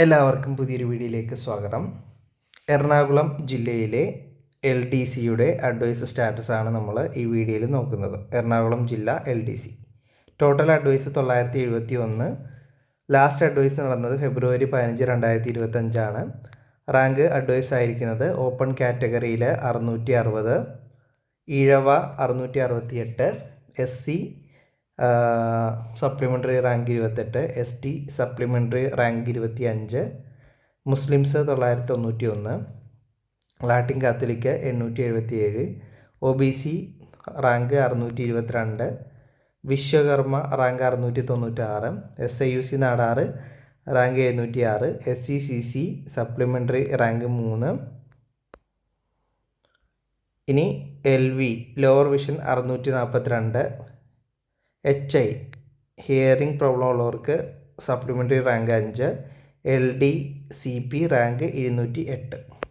എല്ലാവർക്കും പുതിയൊരു വീഡിയോയിലേക്ക് സ്വാഗതം. എറണാകുളം ജില്ലയിലെ LDCയുടെ അഡ്വൈസ് സ്റ്റാറ്റസാണ് നമ്മൾ ഈ വീഡിയോയിൽ നോക്കുന്നത്. എറണാകുളം ജില്ല LDC total advice 971. Last advice നടന്നത് ഫെബ്രുവരി 15, 2025. റാങ്ക് അഡ്വൈസ് ആയിരിക്കുന്നത് ഓപ്പൺ കാറ്റഗറിയിൽ 660, Ezhava 668, SC supplementary rank 28, ST supplementary rank 25, Muslims 991, Latin Catholic 877, OBC rank 622, Vishwakarma rank 696, SIUC Nadar rank 706, SCCC supplementary rank 3. ഇനി LV lower vision 642, HI hearing problem ഉള്ളവർക്ക് supplementary rank 5, LD CP rank 208.